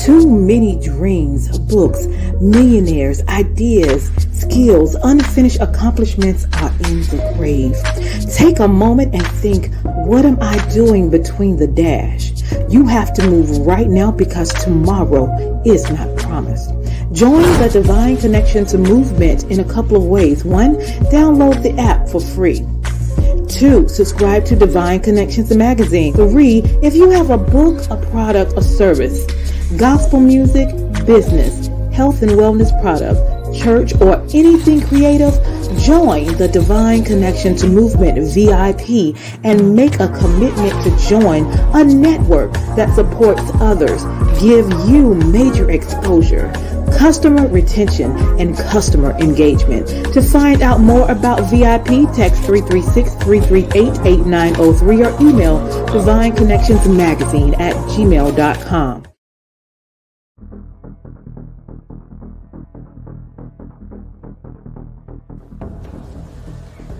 Too many dreams, books, millionaires, ideas, skills, unfinished accomplishments are in the grave. Take a moment and think, what am I doing between the dash? You have to move right now because tomorrow is not promised. Join the Divine Connections movement in a couple of ways. 1, download the app for free. 2, subscribe to Divine Connections magazine. 3, if you have a book, a product, a service, gospel music, business, health and wellness product, church, or anything creative, join the Divine Connections Movement VIP and make a commitment to join a network that supports others, give you major exposure, customer retention, and customer engagement. To find out more about VIP, text 336-338-8903 or email divineconnectionsmagazine@gmail.com.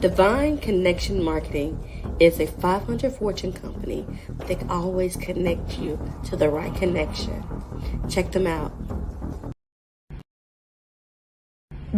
Divine Connection Marketing is a 500 Fortune company that can always connect you to the right connection. Check them out.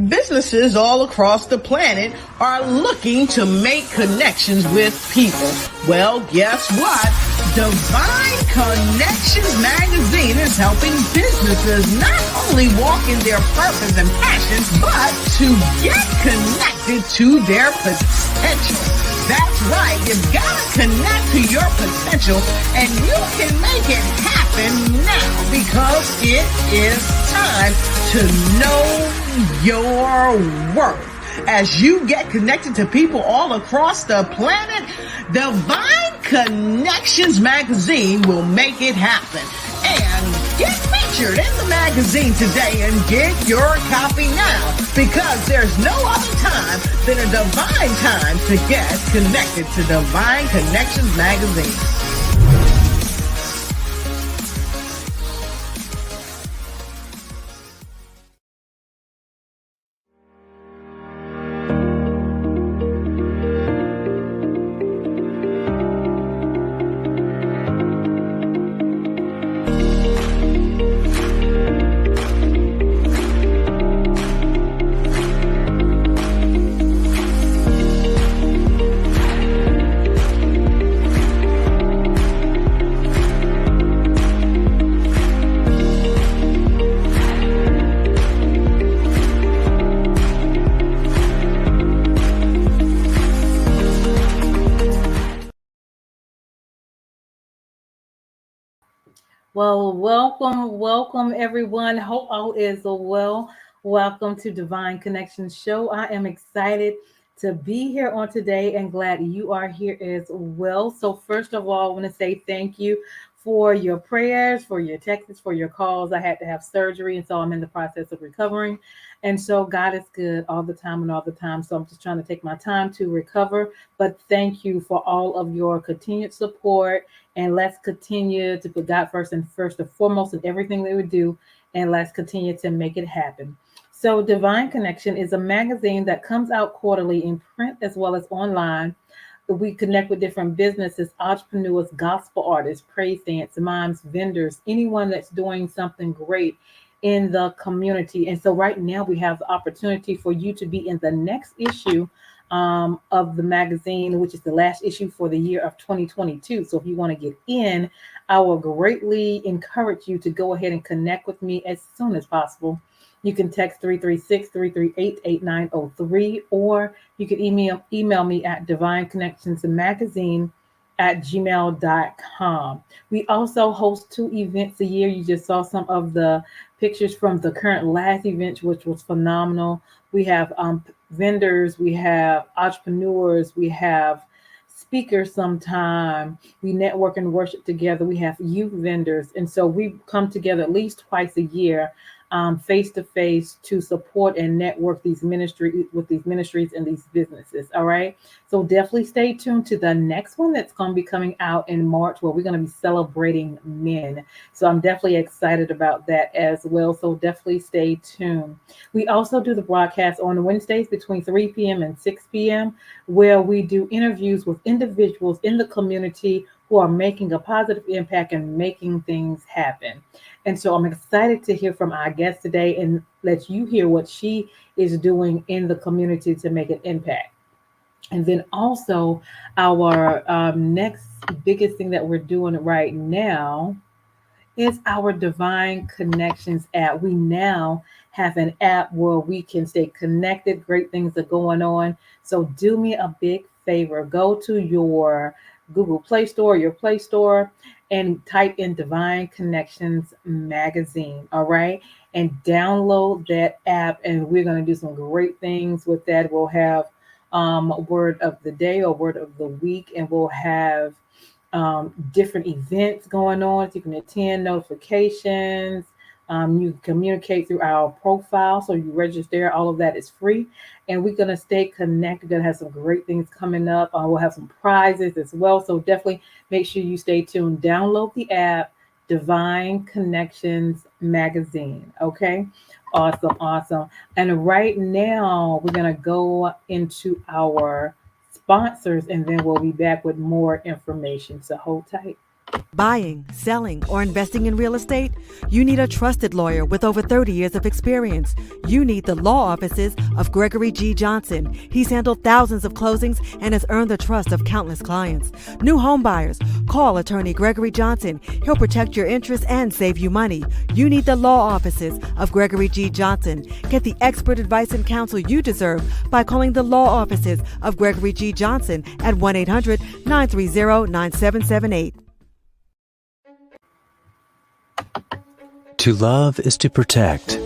Businesses all across the planet are looking to make connections with people. Well, guess what? Divine Connections magazine is helping businesses not only walk in their purpose and passions, but to get connected to their potential. That's right. You've got to connect to your potential, and you can make it happen now because it is time to know your worth. As you get connected to people all across the planet, Divine Connections magazine will make it happen. And get featured in the magazine today and get your copy now, because there's no other time than a divine time to get connected to Divine Connections magazine. Well, welcome everyone. Hope all is well. Welcome to Divine Connections Show. I am excited to be here on today and glad you are here as well. So first of all, I want to say thank you for your prayers, for your texts, for your calls. I had to have surgery, and so I'm in the process of recovering. And so God is good all the time and all the time. So I'm just trying to take my time to recover. But thank you for all of your continued support. And let's continue to put God first and foremost in everything that we do. And let's continue to make it happen. So Divine Connection is a magazine that comes out quarterly in print as well as online. We connect with different businesses, entrepreneurs, gospel artists, praise dance, mimes, vendors, anyone that's doing something great in the community. And so right now we have the opportunity for you to be in the next issue of the magazine, which is the last issue for the year of 2022. So if you want to get in, I will greatly encourage you to go ahead and connect with me as soon as possible. You can text 336-338-8903, or you can email me at divineconnectionsmagazine@gmail.com. We also host 2 events a year. You just saw some of the pictures from the current last event, which was phenomenal. We have vendors, we have entrepreneurs, we have speakers sometime. We network and worship together. We have youth vendors. And so we come together at least twice a year, face to face, to support and network these ministries and these businesses. All right. So definitely stay tuned to the next one that's going to be coming out in March, where we're going to be celebrating men. So I'm definitely excited about that as well. So definitely stay tuned. We also do the broadcast on Wednesdays between 3 p.m. and 6 p.m., where we do interviews with individuals in the community who are making a positive impact and making things happen. And so I'm excited to hear from our guest today and let you hear what she is doing in the community to make an impact. And then also, our next biggest thing that we're doing right now is our Divine Connections app. We now have an app where we can stay connected. Great things are going on. So do me a big favor. Go to your Google Play Store, your Play Store, and type in Divine Connections Magazine. All right. And download that app. And we're going to do some great things with that. We'll have word of the day or word of the week, and we'll have different events going on. So you can attend notifications. You can communicate through our profile. So you register there. All of that is free. And we're going to stay connected. We're going to have some great things coming up. We'll have some prizes as well. So definitely make sure you stay tuned. Download the app, Divine Connections Magazine. Okay. Awesome. Awesome. And right now, we're going to go into our sponsors, and then we'll be back with more information. So hold tight. Buying, selling, or investing in real estate? You need a trusted lawyer with over 30 years of experience. You need the law offices of Gregory G. Johnson. He's handled thousands of closings and has earned the trust of countless clients. New home buyers, call attorney Gregory Johnson. He'll protect your interests and save you money. You need the law offices of Gregory G. Johnson. Get the expert advice and counsel you deserve by calling the law offices of Gregory G. Johnson at 1-800-930-9778. To love is to protect.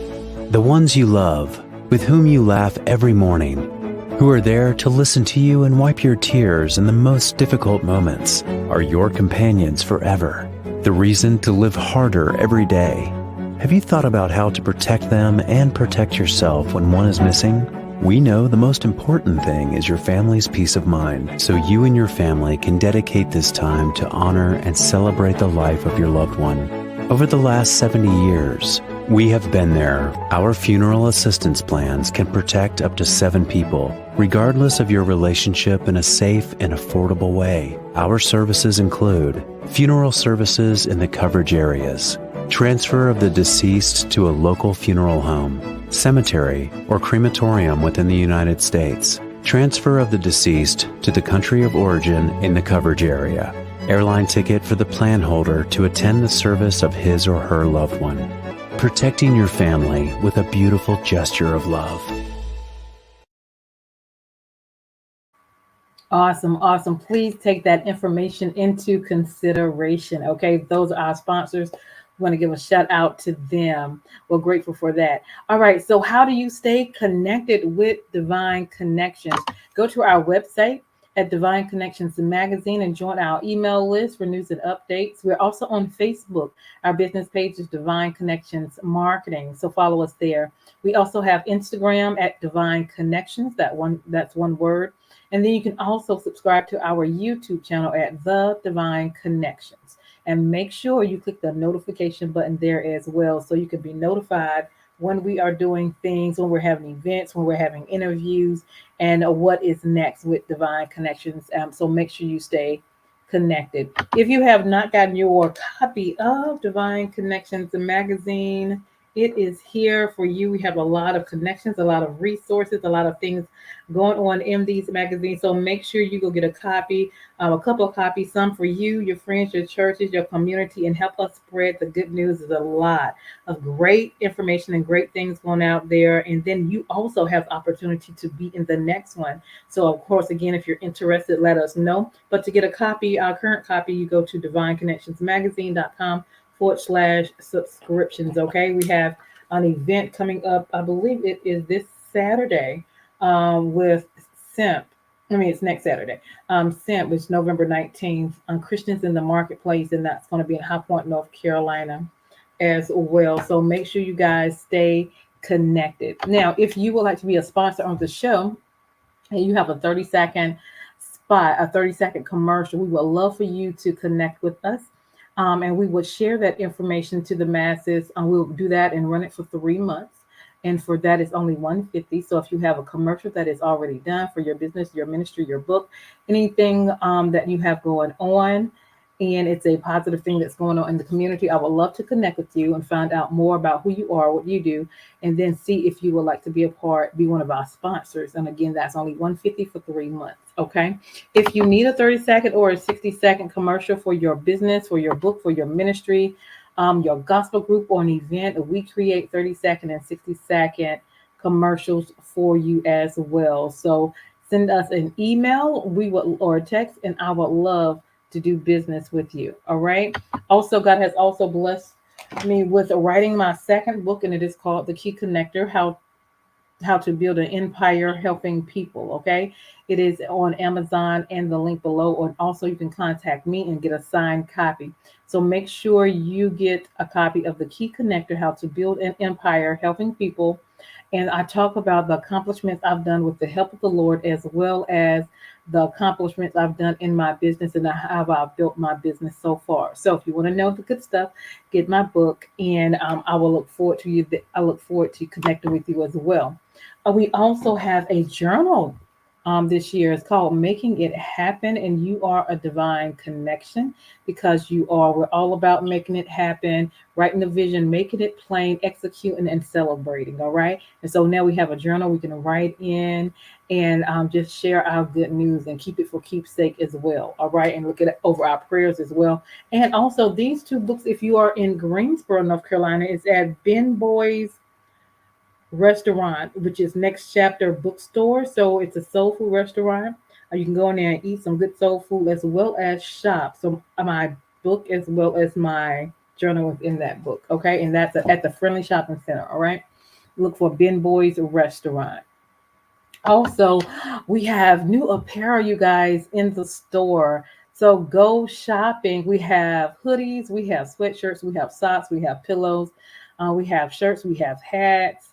The ones you love, with whom you laugh every morning, who are there to listen to you and wipe your tears in the most difficult moments, are your companions forever. The reason to live harder every day. Have you thought about how to protect them and protect yourself when one is missing? We know the most important thing is your family's peace of mind, so you and your family can dedicate this time to honor and celebrate the life of your loved one. Over the last 70 years, we have been there. Our funeral assistance plans can protect up to 7 people, regardless of your relationship, in a safe and affordable way. Our services include funeral services in the coverage areas, transfer of the deceased to a local funeral home, cemetery, or crematorium within the United States, transfer of the deceased to the country of origin in the coverage area, airline ticket for the plan holder to attend the service of his or her loved one. Protecting your family with a beautiful gesture of love. Awesome, awesome. Please take that information into consideration. Okay, those are our sponsors. We want to give a shout out to them. We're grateful for that. All right, so how do you stay connected with Divine Connections? Go to our website at Divine Connections Magazine and join our email list for news and updates. We're also on Facebook. Our business page is Divine Connections Marketing, so follow us there. We also have Instagram at Divine Connections. That's one word. And then you can also subscribe to our YouTube channel at The Divine Connections. And make sure you click the notification button there as well, so you can be notified when we are doing things, when we're having events, when we're having interviews, and what is next with Divine Connections. So make sure you stay connected. If you have not gotten your copy of Divine Connections, the magazine, it is here for you. We have a lot of connections, a lot of resources, a lot of things going on in these magazines. So make sure you go get a copy, a couple of copies, some for you, your friends, your churches, your community, and help us spread the good news. There's a lot of great information and great things going out there. And then you also have opportunity to be in the next one. So of course, again, if you're interested, let us know. But to get a copy, our current copy, you go to divineconnectionsmagazine.com/subscriptions. Okay, we have an event coming up. I believe it is this Saturday with Simp. It's next Saturday. Simp, which is November 19th, on Christians in the Marketplace, and that's going to be in High Point, North Carolina as well. So make sure you guys stay connected. Now, if you would like to be a sponsor on the show and you have a 30-second spot, a 30-second commercial, we would love for you to connect with us. And we would share that information to the masses. We'll do that and run it for 3 months. And for that, it's only $150. So if you have a commercial that is already done for your business, your ministry, your book, anything that you have going on, and it's a positive thing that's going on in the community. I would love to connect with you and find out more about who you are, what you do, and then see if you would like to be a part, be one of our sponsors. And again, that's only 150 for 3 months. Okay. If you need a 30-second or a 60-second commercial for your business, for your book, for your ministry, your gospel group, or an event, we create 30-second and 60-second commercials for you as well. So send us an email, we would, or a text, and I would love to do business with you. All right. Also, God has also blessed me with writing my second book, and it is called The Key Connector: How to Build an Empire Helping People. Okay. It is on Amazon and the link below. Or also, you can contact me and get a signed copy. So make sure you get a copy of The Key Connector: How to Build an Empire Helping People. And I talk about the accomplishments I've done with the help of the Lord, as well as the accomplishments I've done in my business and how I've built my business so far. So if you want to know the good stuff, get my book, and I will look forward to you. I look forward to connecting with you as well. We also have a journal this year. It's called Making It Happen, and you are a divine connection because you are. We're all about making it happen, writing the vision, making it plain, executing, and celebrating. All right. And so now we have a journal we can write in and just share our good news and keep it for keepsake as well. All right. And look at it over our prayers as well. And also, these two books, if you are in Greensboro, North Carolina, it's at Ben Boy's Restaurant, which is Next Chapter Bookstore. So it's a soul food restaurant. You can go in there and eat some good soul food as well as shop. So my book as well as my journal within that book. Okay, and that's at the Friendly Shopping Center. All right, look for Ben Boy's Restaurant. Also, we have new apparel, you guys, in the store. So go shopping. We have hoodies, we have sweatshirts, we have socks, we have pillows, we have shirts, we have hats.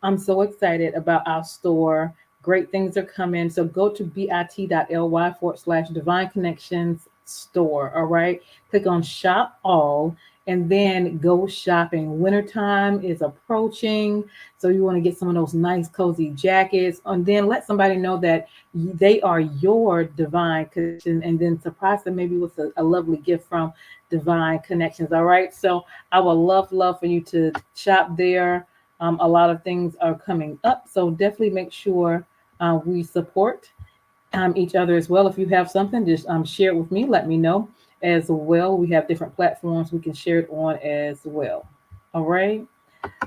I'm so excited about our store. Great things are coming. So go to bit.ly/, Divine Connections store. All right. Click on shop all and then go shopping. Wintertime is approaching. So you want to get some of those nice, cozy jackets. And then let somebody know that they are your divine connection. And then surprise them maybe with a lovely gift from Divine Connections. All right. So I would love for you to shop there. A lot of things are coming up. So definitely make sure we support each other as well. If you have something, just share it with me. Let me know as well. We have different platforms we can share it on as well. All right.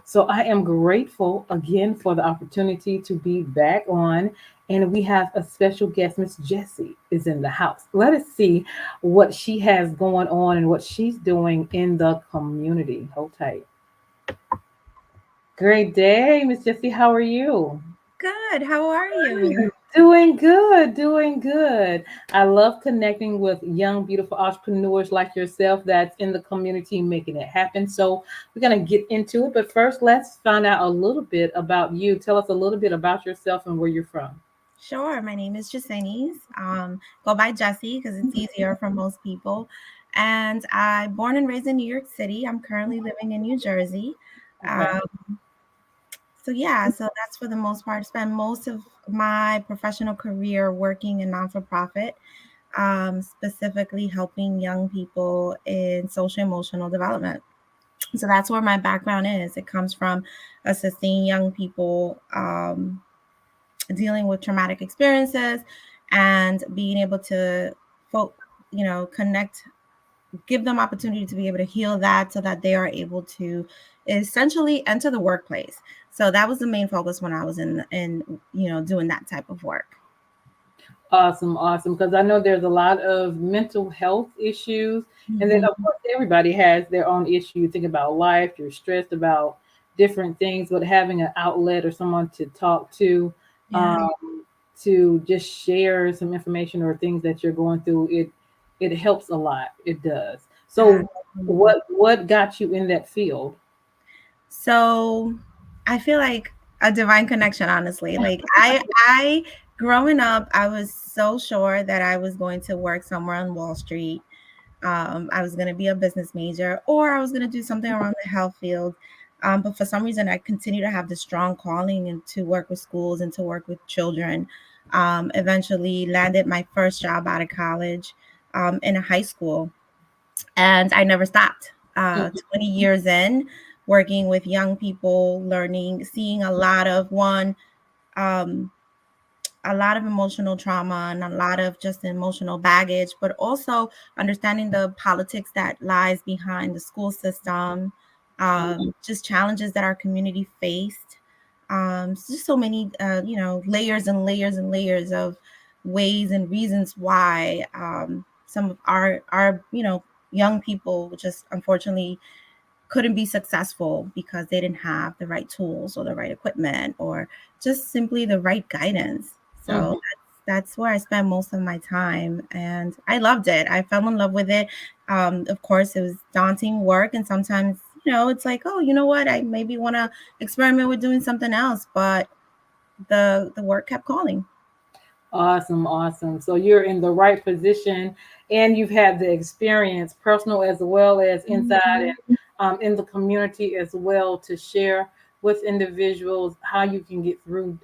So I am grateful again for the opportunity to be back on. And we have a special guest, Miss Jessie is in the house. Let us see what she has going on and what she's doing in the community. Hold tight. Great day, Miss Jessie. How are you? Good. How are you? Doing good, doing good. I love connecting with young, beautiful entrepreneurs like yourself that's in the community making it happen. So we're going to get into it. But first, let's find out a little bit about you. Tell us a little bit about yourself and where you're from. Sure. My name is Llesenis. Go by Jessie because it's easier for most people. And I born and raised in New York City. I'm currently living in New Jersey. Okay. So yeah, so that's for the most part. Spent most of my professional career working in non-for-profit, specifically helping young people in social emotional development. So that's where my background is. It comes from assisting young people dealing with traumatic experiences and being able to connect, give them opportunity to be able to heal that so that they are able to essentially enter the workplace. So that was the main focus when I was in doing that type of work. Awesome, awesome. Because I know there's a lot of mental health issues. And then, Mhm. of course, everybody has their own issue. You think about life, you're stressed about different things, but having an outlet or someone to talk Yeah. um, to just share some information or things that you're going through, it helps a lot. It does. So, Absolutely. what got you in that field? So I feel like a divine connection, honestly. Like I growing up, I was so sure that I was going to work somewhere on Wall Street. I was going to be a business major, or I was going to do something around the health field. But for some reason, I continue to have this strong calling and to work with schools and to work with children. Eventually landed my first job out of college in a high school. and I never stopped. 20 years in, working with young people, learning, seeing um, a lot of emotional trauma and a lot of just emotional baggage, but also understanding the politics that lies behind the school system, just challenges that our community faced. Just so many, layers and layers and layers of ways and reasons why some of our young people just unfortunately couldn't be successful because they didn't have the right tools or the right equipment or just simply the right guidance. So that's where I spent most of my time, and I loved it. I fell in love with it. Of course, it was daunting work, and sometimes it's like, oh, you know what, I maybe want to experiment with doing something else, but the work kept calling. Awesome, awesome. So you're in the right position, and you've had the experience, personal as well as inside Mhm. and in the community as well, to share with individuals how you can get through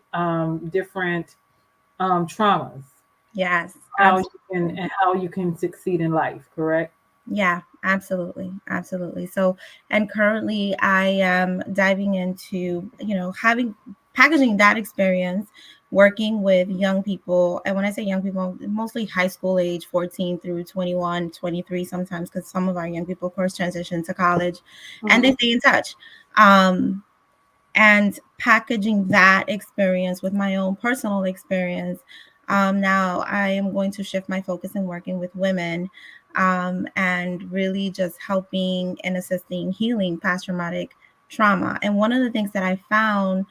different traumas, Yes, how you can absolutely. and how you can succeed in life. Correct. Yeah, absolutely. Absolutely. So, and currently I am diving into, having packaging that experience, working with young people. And when I say young people, mostly high school age, 14 through 21, 23 sometimes, because some of our young people, of course, transition to college and they Mm-hmm. stay in touch. Um, and packaging that experience with my own personal experience. Now I am going to shift my focus in working with women, and really just helping and assisting healing past traumatic trauma. And one of the things that I found,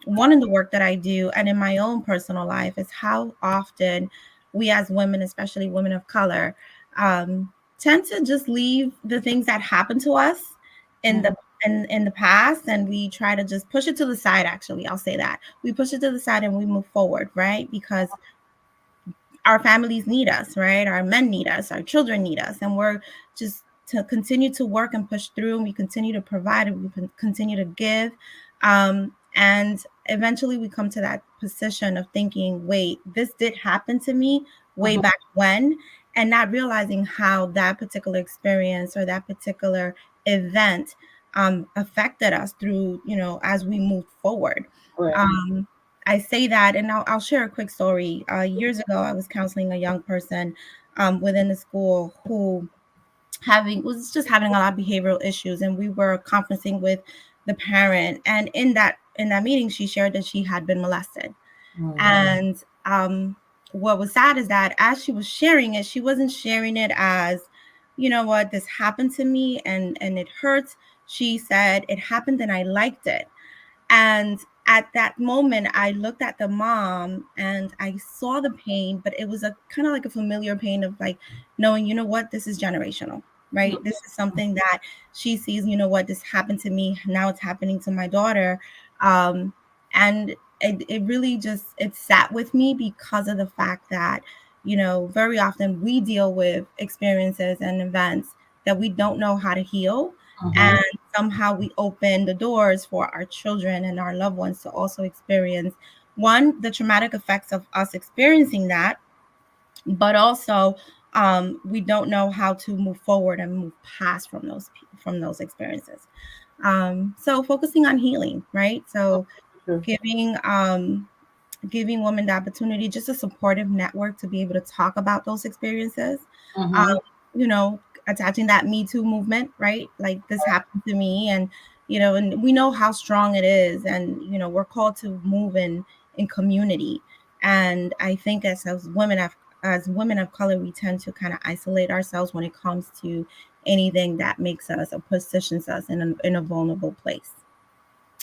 one in the work that I do and in my own personal life, is how often we as women, especially women of color, tend to just leave the things that happen to us in Mm-hmm. the past, and we try to just push it to the side. Actually, I'll say that we push it to the side and we move forward, right? Because our families need us, right? Our men need us, our children need us, and we're just to continue to work and push through, and we continue to provide, and we continue to give, and eventually we come to that position of thinking, wait, this did happen to me way Mm-hmm. back when, and not realizing how that particular experience or that particular event affected us through, as we move forward. Correct. um, I say that, and I'll share a quick story. Years ago, I was counseling a young person within the school who was just having a lot of behavioral issues, and we were conferencing with the parent. And in that meeting, she shared that she had been molested. Mm-hmm. And what was sad is that as she was sharing it, she wasn't sharing it as, you know what, this happened to me and it hurts. She said it happened and I liked it. And at that moment, I looked at the mom and I saw the pain, but it was a kind of like a familiar pain of like knowing, you know what, this is generational, right? This is something that she sees, you know what, this happened to me. Now it's happening to my daughter. And it really just, it sat with me because of the fact that, very often we deal with experiences and events that we don't know how to heal. Mm-hmm. And somehow we open the doors for our children and our loved ones to also experience, one, the traumatic effects of us experiencing that, but also we don't know how to move forward and move past from those experiences. So focusing on healing, right? So Sure. giving women the opportunity, just a supportive network to be able to talk about those experiences. Um, Mm-hmm. Attaching that Me Too movement, right? Like this happened to me, and we know how strong it is, and we're called to move in community. And I think as women of color, we tend to kind of isolate ourselves when it comes to anything that makes us or positions us in a vulnerable place.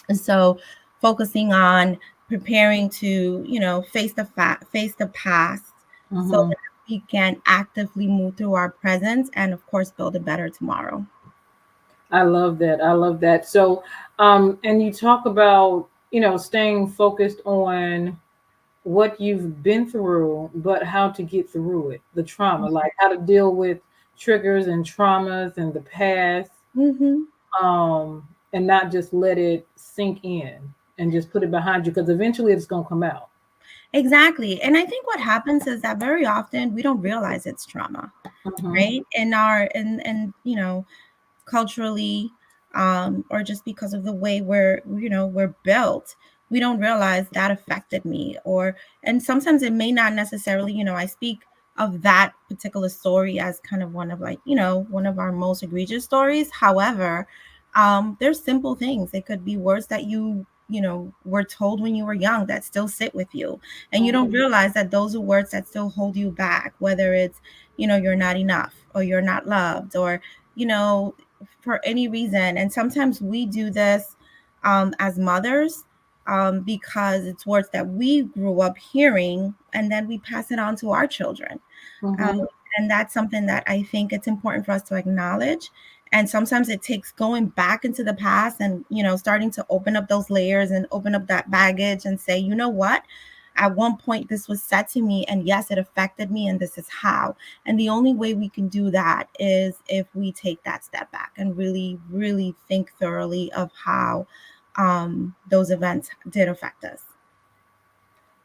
And so focusing on preparing to, face the past so Mm-hmm. that we can actively move through our present and of course build a better tomorrow. I love that. I love that. So, and you talk about, staying focused on what you've been through, but how to get through it, the trauma, like how to deal with triggers and traumas in the past, Hmm. and not just let it sink in and just put it behind you because eventually it's going to come out. Exactly. And I think what happens is that very often we don't realize it's trauma, Mm-hmm. right? In our and culturally, or just because of the way we're built, we don't realize that affected me. Or and sometimes it may not necessarily, I speak of that particular story as kind of one of, like, one of our most egregious stories. However, there's simple things. It could be words that were told when you were young that still sit with you, and you don't realize that those are words that still hold you back, whether it's, you're not enough, or you're not loved, or you know for any reason. And sometimes we do this as mothers, because it's words that we grew up hearing, and then we pass it on to our children. Mm-hmm. um, and that's something that I think it's important for us to acknowledge. And sometimes it takes going back into the past and, starting to open up those layers and open up that baggage and say, you know what? At one point, this was said to me, and yes, it affected me, and this is how. And the only way we can do that is if we take that step back and really, really think thoroughly of how those events did affect us.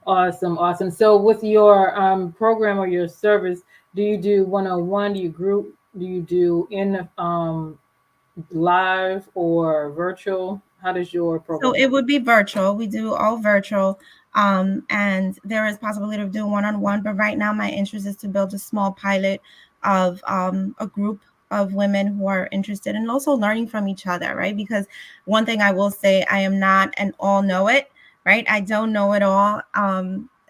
Awesome, awesome. So with your program or your service, do you do one-on-one? Do you group? Do you do in live or virtual? How does your So program it work? would be virtual. We do all virtual. And there is possibility of doing one-on-one, but right now my interest is to build a small pilot of a group of women who are interested and also learning from each other, right? Because one thing I will say, I am not an all know it, right? I don't know it all.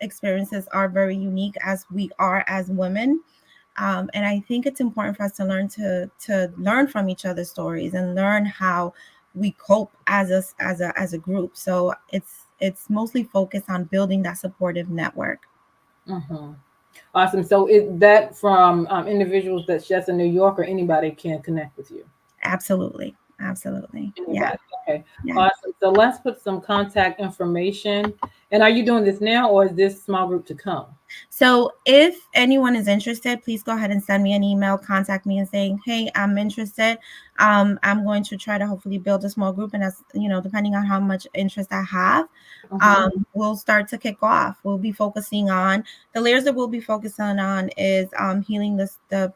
Experiences are very unique as we are as women. And I think it's important for us to learn from each other's stories and learn how we cope as a group. So it's mostly focused on building that supportive network. Mm-hmm. Awesome. So that from individuals that's just in New York, or anybody can connect with you. Absolutely, absolutely, yeah, Anybody. Okay. yeah. Awesome. So let's put some contact information. And are you doing this now, or is this small group to come? So if anyone is interested, please go ahead and send me an email, contact me and saying, hey, I'm interested. I'm going to try to hopefully build a small group. And as depending on how much interest I have, Mm-hmm. we'll start to kick off. We'll be focusing on the layers that we'll be focusing on is healing the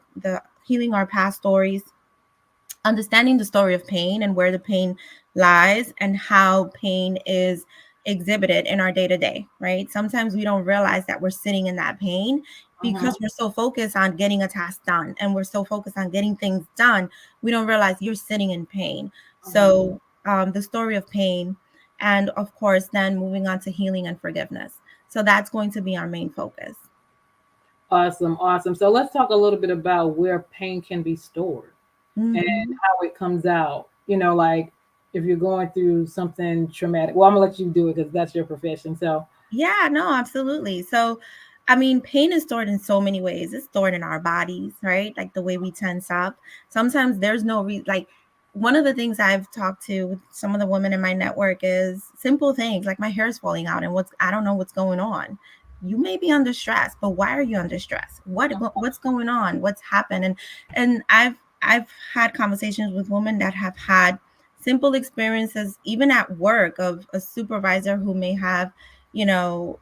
healing our past stories, understanding the story of pain and where the pain lies and how pain is exhibited in our day to day, right? Sometimes we don't realize that we're sitting in that pain Mm-hmm. because we're so focused on getting a task done and we're so focused on getting things done. We don't realize you're sitting in pain. Mm-hmm. So, the story of pain, and of course, then moving on to healing and forgiveness. So, that's going to be our main focus. Awesome. Awesome. So let's talk a little bit about where pain can be stored and Mhm. how it comes out. Like if you're going through something traumatic. Well, I'm gonna let you do it because that's your profession. So. Yeah, no, absolutely. So, I mean, pain is stored in so many ways. It's stored in our bodies, right? Like the way we tense up. Sometimes there's no reason. Like one of the things I've talked to with some of the women in my network is simple things like my hair is falling out and I don't know what's going on. You may be under stress, but why are you under stress? What's going on? What's happened? And I've had conversations with women that have had simple experiences, even at work, of a supervisor who may have you know,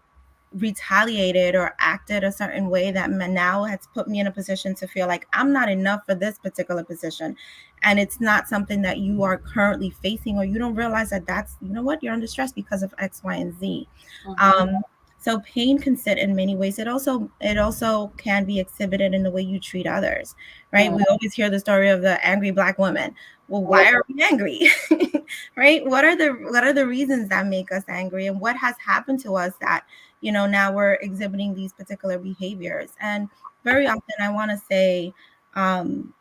retaliated or acted a certain way that now has put me in a position to feel like I'm not enough for this particular position. And it's not something that you are currently facing, or you don't realize that that's, you're under stress because of X, Y, and Z. Mhm. Um, so pain can sit in many ways. It also can be exhibited in the way you treat others, right? Mhm. We always hear the story of the angry Black woman. Well, why are we angry? Right? What are the reasons that make us angry, and what has happened to us that now we're exhibiting these particular behaviors? And very often I want to say, one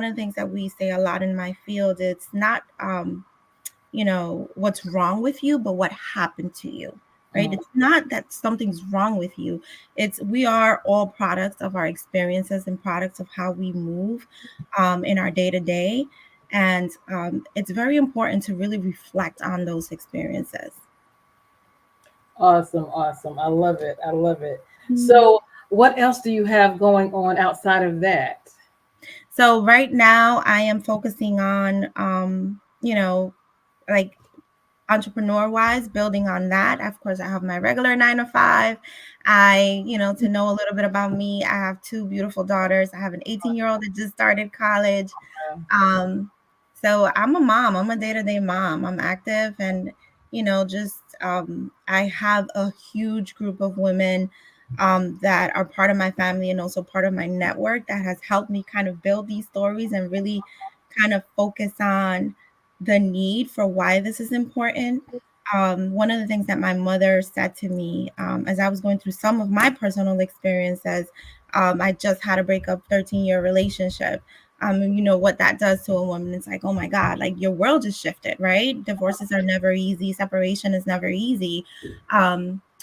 of the things that we say a lot in my field, it's not what's wrong with you, but what happened to you, right? Mhm. It's not that something's wrong with you. It's we are all products of our experiences and products of how we move in our day to day. And it's very important to really reflect on those experiences. Awesome, awesome. I love it. I love it. Mhm. So, what else do you have going on outside of that? So right now I am focusing on, like entrepreneur wise, building on that. Of course, I have my regular 9 to 5. To know a little bit about me, I have two beautiful daughters. I have an 18-year-old that just started college. Um, so I'm a mom. I'm a day-to-day mom. I'm active, and I have a huge group of women that are part of my family and also part of my network that has helped me kind of build these stories and really kind of focus on the need for why this is important. One of the things that my mother said to me as I was going through some of my personal experiences, I just had a breakup, 13-year relationship. What that does to a woman. It's like, oh my God, like your world just shifted, right? Divorces are never easy. Separation is never easy.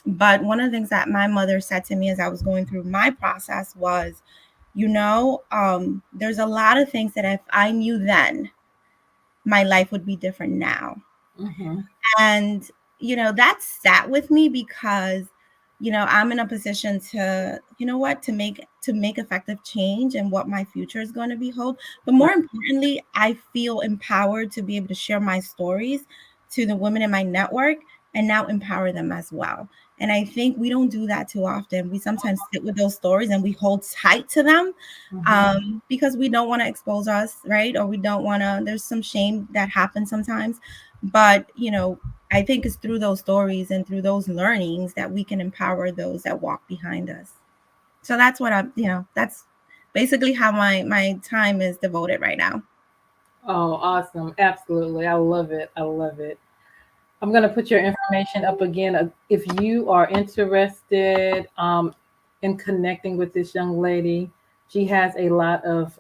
But one of the things that my mother said to me as I was going through my process was, there's a lot of things that if I knew then, my life would be different now. Mm-hmm. And, that sat with me because, I'm in a position to, to make effective change and what my future is going to be hold. But more importantly, I feel empowered to be able to share my stories to the women in my network and now empower them as well. And I think we don't do that too often. We sometimes sit with those stories and we hold tight to them because we don't want to expose us, right? Or we don't want to, there's some shame that happens sometimes. But, I think it's through those stories and through those learnings that we can empower those that walk behind us. So that's what that's basically how my time is devoted right now. Oh, awesome. Absolutely. I love it. I love it. I'm going to put your information up again. If you are interested in connecting with this young lady, she has a lot of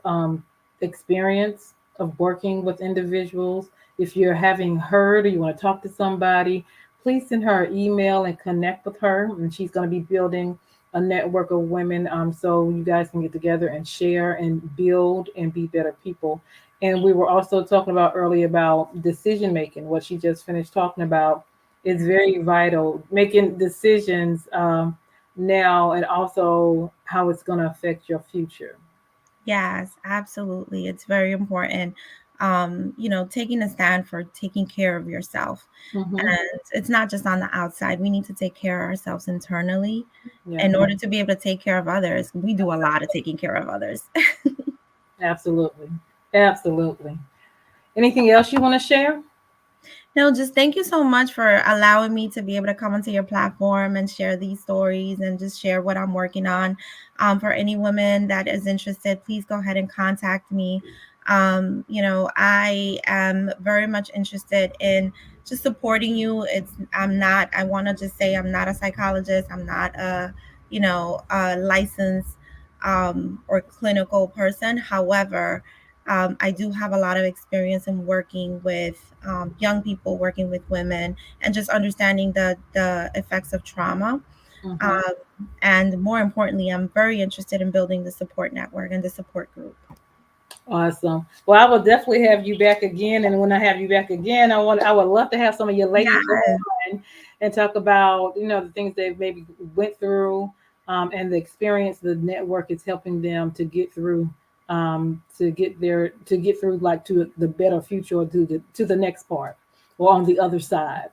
experience of working with individuals. If you're having heard or you want to talk to somebody, please send her an email and connect with her. And she's going to be building a network of women so you guys can get together and share and build and be better people. And we were also talking about earlier about decision making. What she just finished talking about is very vital. Making decisions now and also how it's going to affect your future. Yes, absolutely. It's very important. Taking a stand for taking care of yourself. Hmm. And it's not just on the outside. We need to take care of ourselves internally Yeah, in order to be able to take care of others. We do a lot of taking care of others. absolutely. Absolutely. Anything else you want to share? No, just thank you so much for allowing me to be able to come onto your platform and share these stories and just share what I'm working on. For any woman that is interested, please go ahead and contact me. I am very much interested in just supporting you. I want to just say I'm not a psychologist. I'm not a licensed or clinical person. However, I do have a lot of experience in working with young people, working with women, and just understanding the effects of trauma. Hmm. Um, and more importantly, I'm very interested in building the support network and the support group. Awesome. Well, I will definitely have you back again. And when I have you back again, I would love to have some of your ladies Yes, on and talk about, the things they've maybe went through and the experience the network is helping them to get through to get through like to the better future or to the next part or on the other side.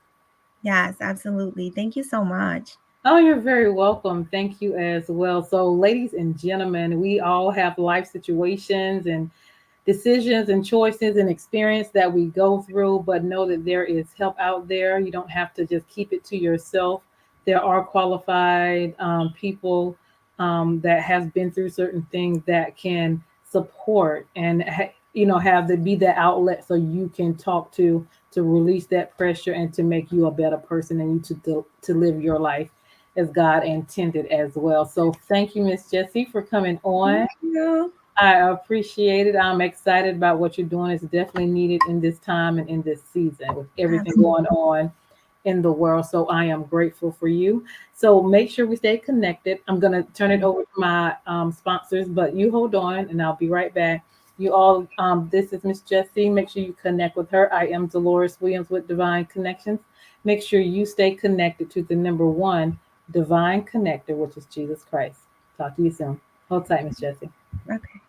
yes, absolutely. Thank you so much. Oh, you're very welcome. Thank you as well. So, ladies and gentlemen, we all have life situations and decisions and choices and experience that we go through, but know that there is help out there. You don't have to just keep it to yourself. There are qualified people that have been through certain things that can support and have the be the outlet so you can talk to release that pressure and to make you a better person and you to live your life as God intended as well. So thank you, Miss Jessie, for coming on. Thank you. I appreciate it. I'm excited about what you're doing. It's definitely needed in this time and in this season with everything Absolutely. going on in the world. So I am grateful for you. So make sure we stay connected. I'm going to turn it over to my sponsors, but you hold on and I'll be right back. You all, this is Miss Jessie. Make sure you connect with her. I am Deloris Williams with Divine Connections. Make sure you stay connected to the number one divine connector, which is Jesus Christ. Talk to you soon. Hold tight, Miss Jessie. Okay.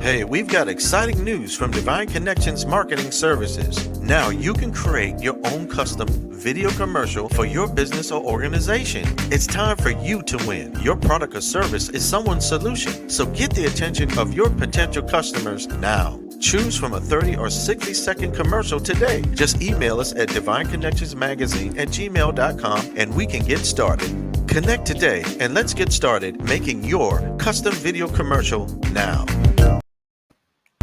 Hey, we've got exciting news from Divine Connections Marketing Services. Now you can create your own custom video commercial for your business or organization. It's time for you to win. Your product or service is someone's solution, so get the attention of your potential customers now. Choose from a 30 or 60-second commercial today. Just email us at divineconnectionsmagazine@gmail.com and we can get started. Connect today and let's get started making your custom video commercial now.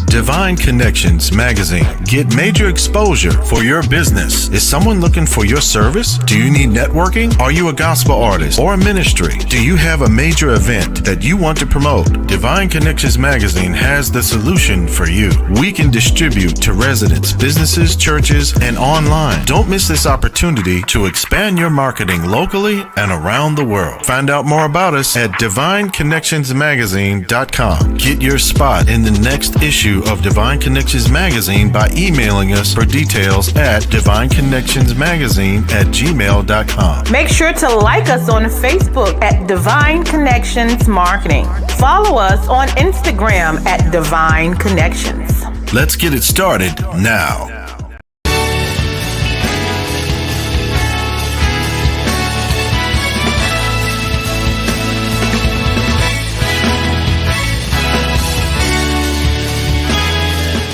Divine Connections Magazine. Get major exposure for your business. Is someone looking for your service? Do you need networking? Are you a gospel artist or a ministry? Do you have a major event that you want to promote? Divine Connections Magazine has the solution for you. We can distribute to residents, businesses, churches, and online. Don't miss this opportunity to expand your marketing locally and around the world. Find out more about us at divineconnectionsmagazine.com. Get your spot in the next issue of Divine Connections Magazine by emailing us for details at divineconnectionsmagazine@gmail.com. Make sure to like us on Facebook at Divine Connections Marketing. Follow us on Instagram at Divine Connections. Let's get it started now.